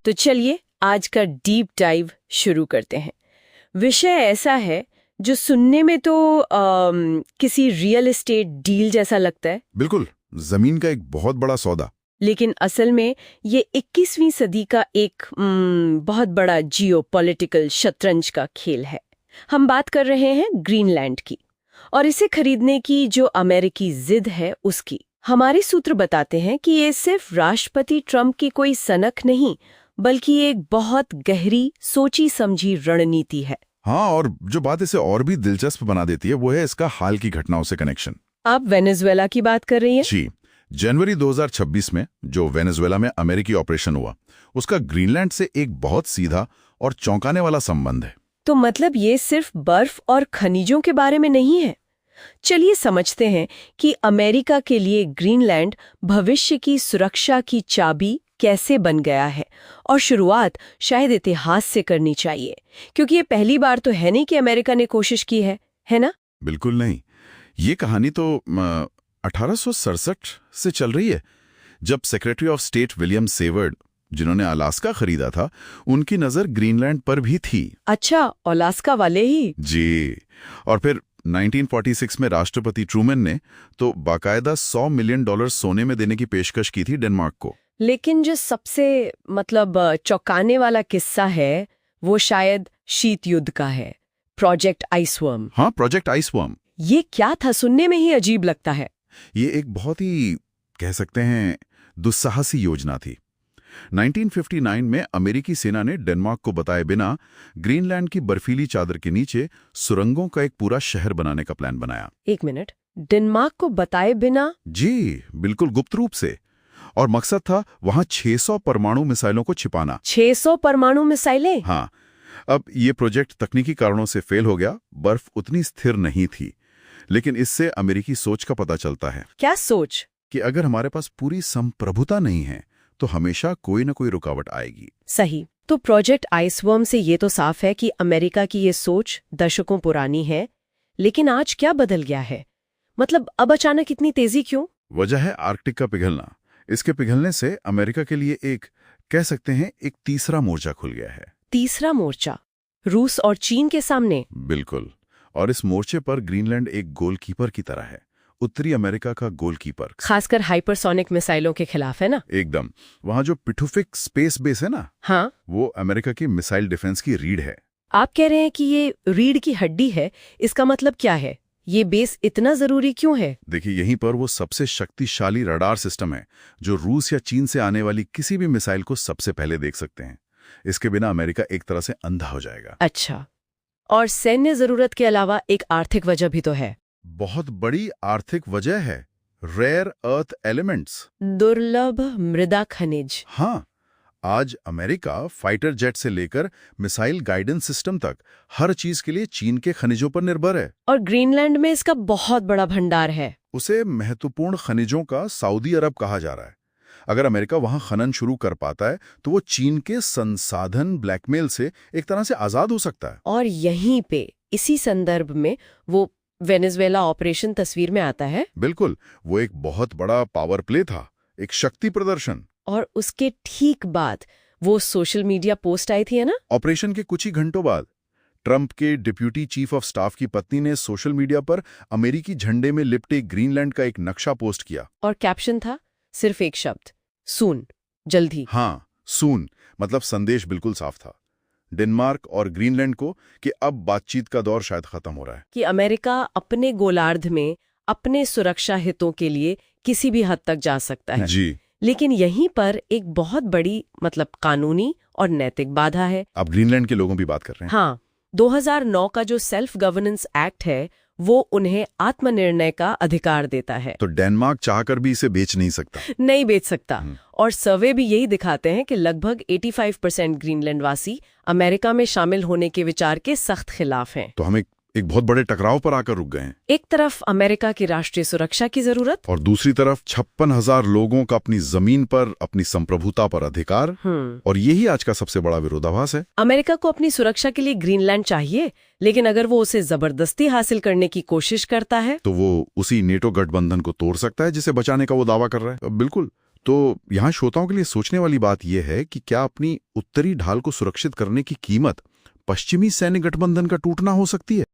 तो चलिए आज का डीप डाइव शुरू करते हैं। विषय ऐसा है जो सुनने में तो किसी रियल एस्टेट डील जैसा लगता है। बिल्कुल, जमीन का एक बहुत बड़ा सौदा। लेकिन असल में ये 21वीं सदी का एक बहुत बड़ा जियोपॉलिटिकल शतरंज का खेल है। हम बात कर रहे हैं ग्रीनलैंड की, और इसे खरीदने की जो अमेरिकी जिद है उसकी। हमारे सूत्र बताते हैं कि ये सिर्फ राष्ट्रपति ट्रंप की कोई सनक नहीं, बल्कि एक बहुत गहरी सोची समझी रणनीति है। हाँ, और जो बात इसे और भी दिलचस्प बना देती है वो है इसका हाल की घटनाओं से कनेक्शन। आप वेनेजुएला की बात कर रही हैं? जी, जनवरी 2026 में जो वेनेजुएला में अमेरिकी ऑपरेशन हुआ, उसका ग्रीनलैंड से एक बहुत सीधा और चौंकाने वाला संबंध है। तो मतलब ये सिर्फ बर्फ और खनिजों के बारे में नहीं है। चलिए समझते हैं कि अमेरिका के लिए ग्रीनलैंड भविष्य की सुरक्षा की चाबी कैसे बन गया है। और शुरुआत शायद इतिहास से करनी चाहिए, क्योंकि ये पहली बार तो है नहीं कि अमेरिका ने कोशिश की है ना? बिल्कुल नहीं। ये कहानी तो 1867 से चल रही है, जब secretary of state William savoured, जिन्होंने अलास्का खरीदा था, उनकी नजर ग्रीनलैंड पर भी थी। अच्छा, अलास्का वाले ही? जी, और फिर 1946 में राष्ट्रपति ट्रूमैन ने तो बाकायदा $100 मिलियन सोने में देने की पेशकश की थी डेनमार्क को। लेकिन जो सबसे चौंकाने वाला किस्सा है वो शायद शीत युद्ध का है, प्रोजेक्ट आइसवर्म। हाँ, प्रोजेक्ट आइसवर्म। ये क्या था? सुनने में ही अजीब लगता है। ये एक बहुत ही, कह सकते हैं, दुस्साहसी योजना थी। 1959 में अमेरिकी सेना ने डेनमार्क को बताए बिना ग्रीनलैंड की बर्फीली चादर के नीचे सुरंगों का एक पूरा शहर बनाने का प्लान बनाया। एक मिनट, डेनमार्क को बताए बिना? जी, बिल्कुल गुप्त रूप से। और मकसद था वहां 600 परमाणु मिसाइलों को छिपाना। 600 परमाणु मिसाइलें? हाँ। अब ये प्रोजेक्ट तकनीकी कारणों से फेल हो गया। बर्फ उतनी स्थिर नहीं थी, लेकिन इससे अमेरिकी सोच का पता चलता है। क्या सोच? कि अगर हमारे पास पूरी संप्रभुता नहीं है तो हमेशा कोई न कोई रुकावट आएगी। सही। तो प्रोजेक्ट आइसवर्म से ये तो साफ है कि अमेरिका की ये सोच दशकों पुरानी है। लेकिन आज क्या बदल गया है? मतलब अब अचानक इतनी तेजी क्यों? वजह है आर्कटिक का पिघलना। इसके पिघलने से अमेरिका के लिए एक, कह सकते हैं, एक तीसरा मोर्चा खुल गया है। तीसरा मोर्चा? रूस और चीन के सामने? बिल्कुल। और इस मोर्चे पर ग्रीनलैंड एक गोलकीपर की तरह है, उत्तरी अमेरिका का गोलकीपर। खासकर हाइपरसोनिक मिसाइलों के खिलाफ, है ना? एकदम। वहां जो पिठुफिक स्पेस बेस है ना, हाँ, वो अमेरिका की मिसाइल डिफेंस की रीढ़ है। आप कह रहे हैं कि ये रीढ़ की हड्डी है। इसका मतलब क्या है? ये बेस इतना जरूरी क्यों है? देखिए, यहीं पर वो सबसे शक्तिशाली रडार सिस्टम है जो रूस या चीन से आने वाली किसी भी मिसाइल को सबसे पहले देख सकते हैं। इसके बिना अमेरिका एक तरह से अंधा हो जाएगा। अच्छा, और सैन्य जरूरत के अलावा एक आर्थिक वजह भी तो है। बहुत बड़ी आर्थिक वजह है, रेयर अर्थ एलिमेंट्स, दुर्लभ मृदा खनिज। हाँ, आज अमेरिका फाइटर जेट से लेकर मिसाइल गाइडेंस सिस्टम तक हर चीज के लिए चीन के खनिजों पर निर्भर है। और ग्रीनलैंड में इसका बहुत बड़ा भंडार है। उसे महत्वपूर्ण खनिजों का सऊदी अरब कहा जा रहा है। अगर अमेरिका वहां खनन शुरू कर पाता है तो वो चीन के संसाधन ब्लैकमेल से एक तरह से आजाद हो सकता है। और यहीं पे, इसी संदर्भ में, वो वेनेजुएला ऑपरेशन तस्वीर में आता है। बिल्कुल, वो एक बहुत बड़ा पावर प्ले था, एक शक्ति प्रदर्शन। और उसके ठीक बाद वो सोशल मीडिया पोस्ट आई थी, है ना? ऑपरेशन के कुछ ही घंटों बाद ट्रंप के डिप्यूटी चीफ ऑफ स्टाफ की पत्नी ने सोशल मीडिया पर अमेरिकी झंडे में लिपटे ग्रीनलैंड का एक नक्शा पोस्ट किया। और कैप्शन था सिर्फ एक शब्द, सून, जल्दी। हाँ, सून। मतलब संदेश बिल्कुल साफ था डेनमार्क और ग्रीनलैंड को कि अब बातचीत का दौर शायद खत्म हो रहा है। कि अमेरिका अपने गोलार्ध में अपने सुरक्षा हितों के लिए किसी भी हद तक जा सकता है। जी। लेकिन यहीं पर एक बहुत बड़ी, कानूनी और नैतिक बाधा है। आप ग्रीनलैंड के लोगों की बात कर रहे हैं? हाँ, 2009 का जो सेल्फ गवर्नेंस एक्ट है वो उन्हें आत्मनिर्णय का अधिकार देता है। तो डेनमार्क चाहकर भी इसे बेच नहीं सकता? नहीं बेच सकता। और सर्वे भी यही दिखाते हैं कि लगभग 85% ग्रीनलैंडवासी अमेरिका में शामिल होने के विचार के सख्त खिलाफ हैं। तो हम एक बहुत बड़े टकराव पर आकर रुक गए हैं। एक तरफ अमेरिका की राष्ट्रीय सुरक्षा की जरूरत, और दूसरी तरफ 56,000 लोगों का अपनी जमीन पर, अपनी संप्रभुता पर अधिकार। और यही आज का सबसे बड़ा विरोधाभास है। अमेरिका को अपनी सुरक्षा के लिए ग्रीनलैंड चाहिए, लेकिन अगर वो उसे जबरदस्ती हासिल करने की कोशिश करता है तो वो उसी नेटो गठबंधन को तोड़ सकता है जिसे बचाने का वो दावा कर रहा है। बिल्कुल। तो यहाँ श्रोताओं के लिए सोचने वाली बात यह है कि क्या अपनी उत्तरी ढाल को सुरक्षित करने की कीमत पश्चिमी सैन्य गठबंधन का टूटना हो सकती है?